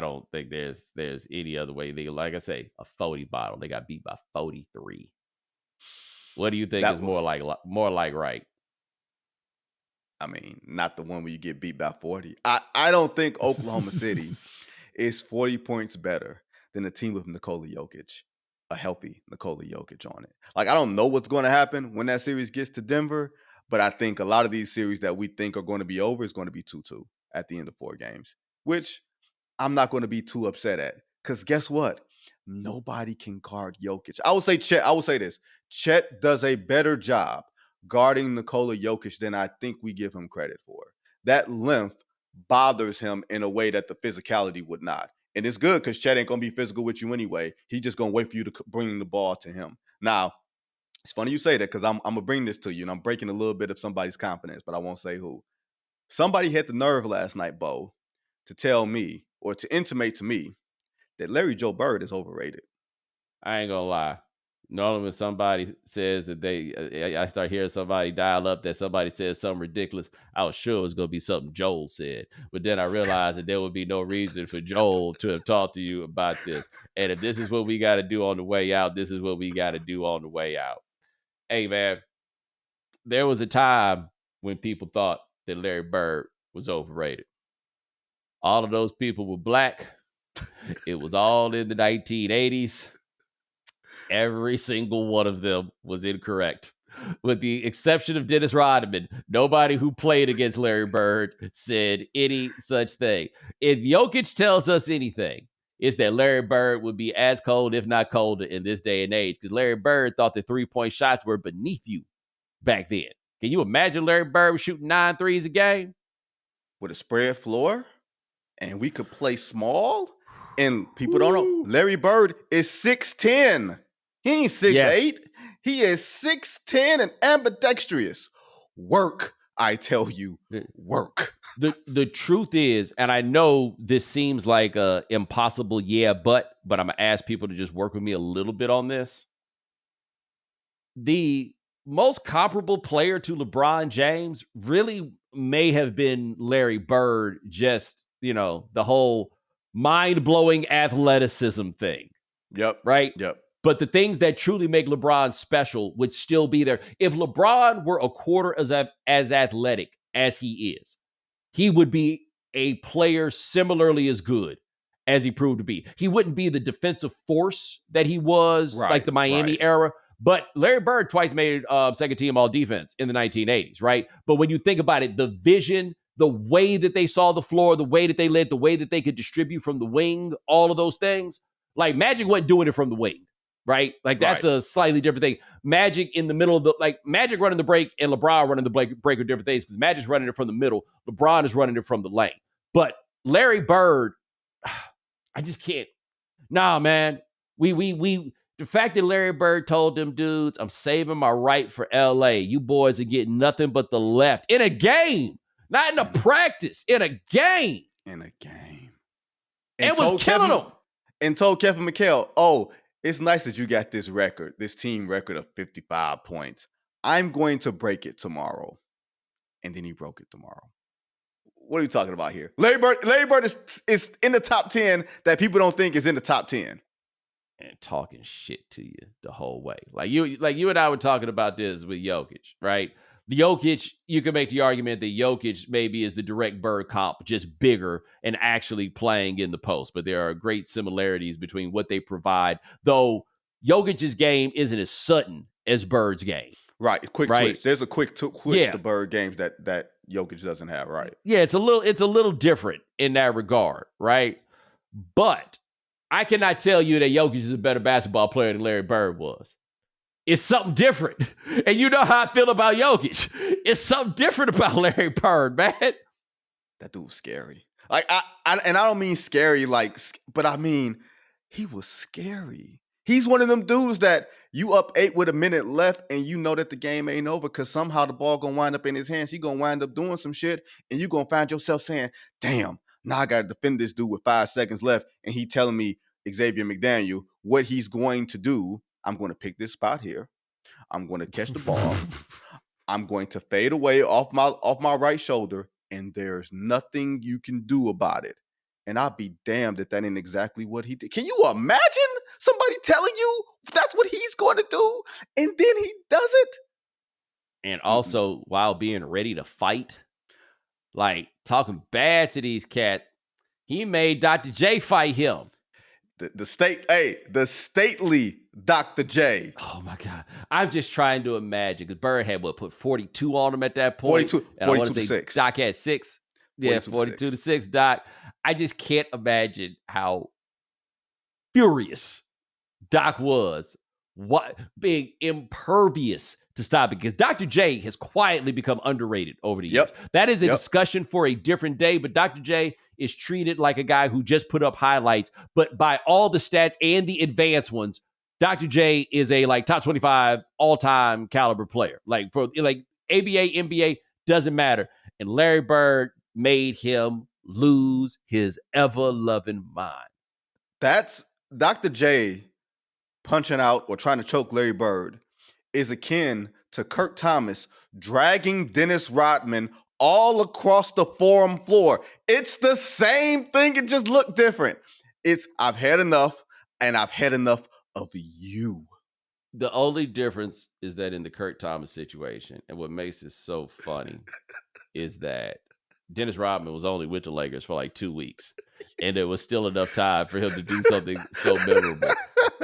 don't think there's any other way. They, like I say, a 40 bottle. They got beat by 43. What do you think is more like right? I mean, not the one where you get beat by 40. I don't think Oklahoma City is 40 points better than a team with Nikola Jokic, a healthy Nikola Jokic on it. Like, I don't know what's going to happen when that series gets to Denver, but I think a lot of these series that we think are going to be over is going to be 2-2 at the end of 4 games, which I'm not going to be too upset at. Because guess what? Nobody can guard Jokic. I would say this. Chet does a better job guarding Nikola Jokic than I think we give him credit for. That length bothers him in a way that the physicality would not. And it's good because Chet ain't going to be physical with you anyway. He's just going to wait for you to bring the ball to him. Now, it's funny you say that because I'm going to bring this to you, and I'm breaking a little bit of somebody's confidence, but I won't say who. Somebody had the nerve last night, Bo, to tell me or to intimate to me that Larry Joe Bird is overrated. I ain't going to lie. Normally when somebody says that I start hearing somebody dial up that somebody says something ridiculous, I was sure it was going to be something Joel said. But then I realized that there would be no reason for Joel to have talked to you about this. And if this is what we got to do on the way out, this is what we got to do on the way out. Hey, man, there was a time when people thought that Larry Bird was overrated. All of those people were black. It was all in the 1980s. Every single one of them was incorrect. With the exception of Dennis Rodman, nobody who played against Larry Bird said any such thing. If Jokic tells us anything, it's that Larry Bird would be as cold, if not colder, in this day and age, because Larry Bird thought the 3-point shots were beneath you back then. Can you imagine Larry Bird shooting 9 threes a game? With a spread floor, and we could play small, and people don't know, Larry Bird is 6'10". He ain't 6'8". Yes. He is 6'10" and ambidextrous. Work, I tell you, work. The truth is, and I know this seems like a impossible but I'm going to ask people to just work with me a little bit on this. The most comparable player to LeBron James really may have been Larry Bird, just, the whole mind-blowing athleticism thing. Yep. Right? Yep. But the things that truly make LeBron special would still be there. If LeBron were a quarter as athletic as he is, he would be a player similarly as good as he proved to be. He wouldn't be the defensive force that he was like the Miami era. But Larry Bird twice made second team all defense in the 1980s, right? But when you think about it, the vision, the way that they saw the floor, the way that they led, the way that they could distribute from the wing, all of those things, like Magic wasn't doing it from the wing. Right? Like that's a slightly different thing. Magic in the middle of Magic running the break and LeBron running the break are different things because Magic's running it from the middle. LeBron is running it from the lane. But Larry Bird, I just can't. Nah, man. The fact that Larry Bird told them dudes, I'm saving my right for LA. You boys are getting nothing but the left in a game, not in a practice, in a game. In a game. And was killing them. And told Kevin McHale, it's nice that you got this team record of 55 points. I'm going to break it tomorrow. And then he broke it tomorrow. What are you talking about here? Larry Bird is in the top 10 that people don't think is in the top 10. And talking shit to you the whole way. Like you and I were talking about this with Jokic, right? The Jokic, you can make the argument that Jokic maybe is the direct Bird comp, just bigger and actually playing in the post. But there are great similarities between what they provide, though Jokic's game isn't as sudden as Bird's game. Right, quick twitch. There's a quick twitch to Bird games that Jokic doesn't have, right? Yeah, it's a little different in that regard, right? But I cannot tell you that Jokic is a better basketball player than Larry Bird was. It's something different. And you know how I feel about Jokic. It's something different about Larry Bird, man. That dude's scary. Like I don't mean scary but I mean he was scary. He's one of them dudes that you up 8 with a minute left and you know that the game ain't over because somehow the ball gonna wind up in his hands. He gonna wind up doing some shit and you gonna find yourself saying, damn, now I gotta defend this dude with 5 seconds left and he telling me, Xavier McDaniel, what he's going to do. I'm going to pick this spot here. I'm going to catch the ball. I'm going to fade away off my right shoulder and there's nothing you can do about it. And I'll be damned if that ain't exactly what he did. Can you imagine somebody telling you that's what he's going to do and then he does it? And also, while being ready to fight, like talking bad to these cats, he made Dr. J fight him. The stately Dr. J. Oh my God. I'm just trying to imagine because Bird had put 42 on him at that point. 42 to 6. Doc had 6. Yeah, 42 to 6, Doc. I just can't imagine how furious Doc was, being impervious to stop it, because Dr. J has quietly become underrated over the years. That is a discussion for a different day, but Dr. J is treated like a guy who just put up highlights, but by all the stats and the advanced ones, Dr. J is a top 25 all-time caliber player. For ABA, NBA, doesn't matter. And Larry Bird made him lose his ever-loving mind. That's Dr. J punching out or trying to choke Larry Bird is akin to Kurt Thomas dragging Dennis Rodman all across the forum floor. It's the same thing. It just looked different. It's I've had enough, and I've had enough of you. The only difference is that in the Kurt Thomas situation, and what makes it so funny is that Dennis Rodman was only with the Lakers for 2 weeks, and there was still enough time for him to do something so memorable.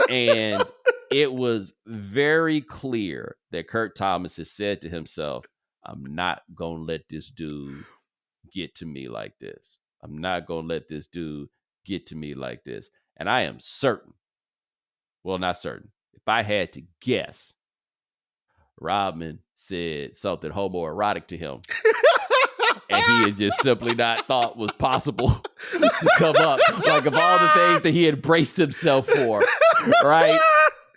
And it was very clear that Kurt Thomas has said to himself, I'm not going to let this dude get to me like this. I'm not going to let this dude get to me like this. And I am certain, well, not certain, if I had to guess, Rodman said something homoerotic to him. And he had just simply not thought was possible to come up. Of all the things that he had braced himself for, right?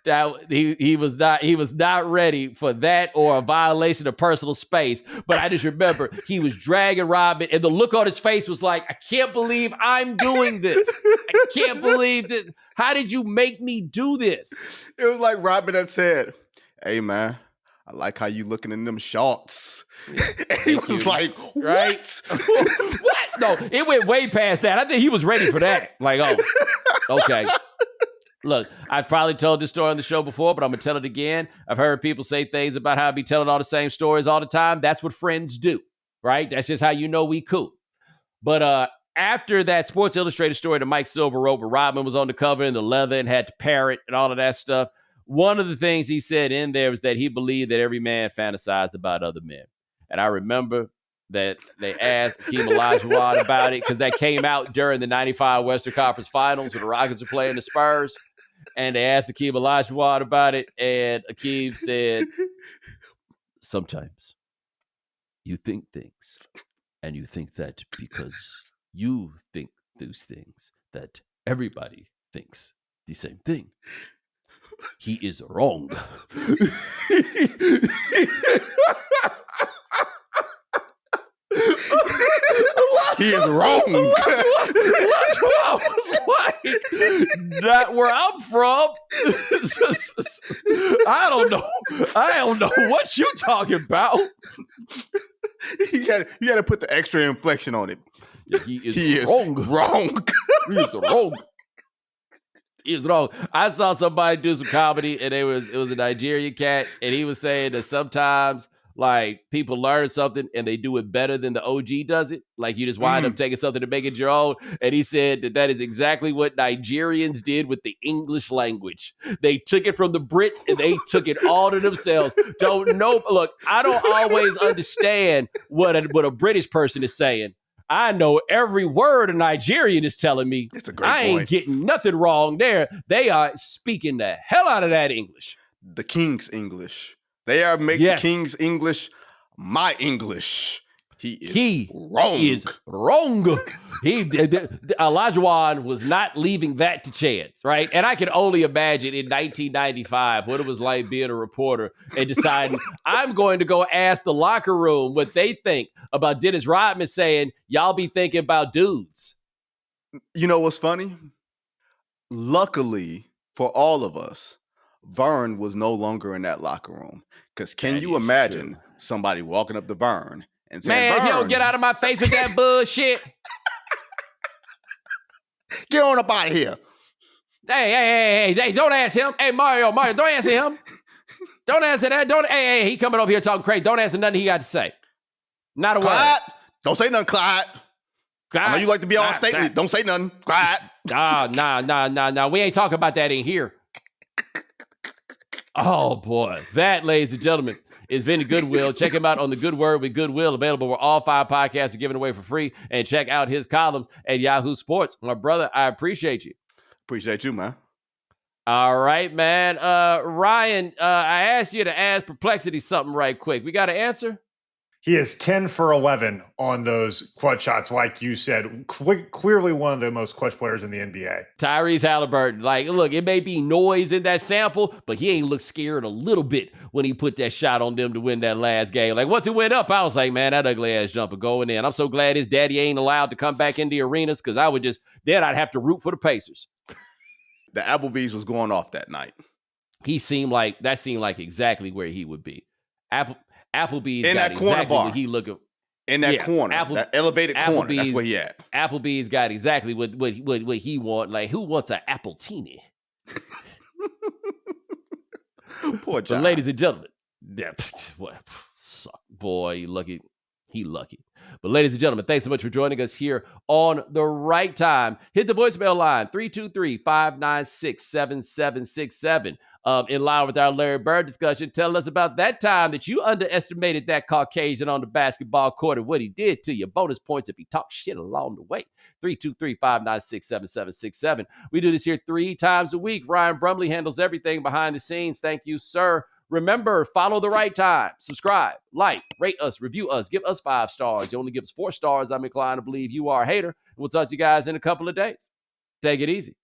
That he was not ready for that or a violation of personal space. But I just remember he was dragging Rodman, and the look on his face was like, I can't believe I'm doing this. I can't believe this. How did you make me do this? It was like Rodman had said, hey, man, I like how you looking in them shorts. And he was like, what? Right? What? No, it went way past that. I think he was ready for that. Okay. Look, I've probably told this story on the show before, but I'm going to tell it again. I've heard people say things about how I be telling all the same stories all the time. That's what friends do, right? That's just how you know we cool. But after that Sports Illustrated story that Mike Silver wrote, where Rodman was on the cover in the leather and had to parrot and all of that stuff, one of the things he said in there was that he believed that every man fantasized about other men. And I remember that they asked Akeem Olajuwon about it because that came out during the 95 Western Conference Finals when the Rockets were playing the Spurs. And they asked Akeem Olajuwon about it, and Akeem said, sometimes you think things, and you think that because you think those things that everybody thinks the same thing. He is wrong. He is wrong. That's what I was like. Not where I'm from. I don't know what you talking about. You got to put the extra inflection on it. Yeah, he is wrong. He is wrong. He was wrong. I saw somebody do some comedy, and it was a Nigerian cat, and he was saying that sometimes like people learn something and they do it better than the OG does it. Like you just wind up taking something to make it your own. And he said that is exactly what Nigerians did with the English language. They took it from the Brits and they took it all to themselves. Don't know. Look, I don't always understand what a British person is saying. I know every word a Nigerian is telling me. It's a great I ain't point. getting nothing wrong there. They are speaking the hell out of that English. The King's English. They are making the King's English my English. He is wrong. Olajuwon was not leaving that to chance, right? And I can only imagine in 1995 what it was like being a reporter and deciding I'm going to go ask the locker room what they think about Dennis Rodman saying, y'all be thinking about dudes. You know what's funny? Luckily for all of us, Vern was no longer in that locker room. Because can you imagine somebody walking up to Vern and saying, man, Vern, you don't get out of my face with that bullshit. Get on up out of here. Hey, don't ask him. Hey, Mario, don't answer him. Don't answer that. Hey, he coming over here talking crazy. Don't answer nothing he got to say. Not a Clyde, word. don't say nothing, Clyde. I know you like to be all stately. Don't say nothing, Clyde. Nah. We ain't talking about that in here. Oh, boy. That, ladies and gentlemen, is Vinnie Goodwill. Check him out on The Good Word with Goodwill, available where all 5 podcasts are given away for free. And check out his columns at Yahoo Sports. My brother, I appreciate you. Appreciate you, man. All right, man. Ryan, I asked you to ask Perplexity something right quick. We got an answer? He is 10 for 11 on those clutch shots, like you said. Clearly one of the most clutch players in the NBA. Tyrese Haliburton. Like, look, it may be noise in that sample, but he ain't look scared a little bit when he put that shot on them to win that last game. Like, once it went up, I was like, man, that ugly-ass jumper going in. I'm so glad his daddy ain't allowed to come back in the arenas because then I'd have to root for the Pacers. The Applebee's was going off that night. That seemed like exactly where he would be. Applebee's in got that corner exactly bar. What he looking in that corner, that elevated corner. That's where he at. Applebee's got exactly what he want. Like, who wants an appletini? Poor John. But ladies and gentlemen, boy, you lucky. He lucky. But ladies and gentlemen, thanks so much for joining us here on The Right Time. Hit the voicemail line, 323-596-7767. In line with our Larry Bird discussion, tell us about that time that you underestimated that Caucasian on the basketball court and what he did to you. Bonus points if he talked shit along the way. 323-596-7767. We do this here 3 times a week. Ryan Brumley handles everything behind the scenes. Thank you, sir. Remember, follow The Right Time. Subscribe, like, rate us, review us, give us 5 stars. You only give us 4 stars, I'm inclined to believe you are a hater. We'll talk to you guys in a couple of days. Take it easy.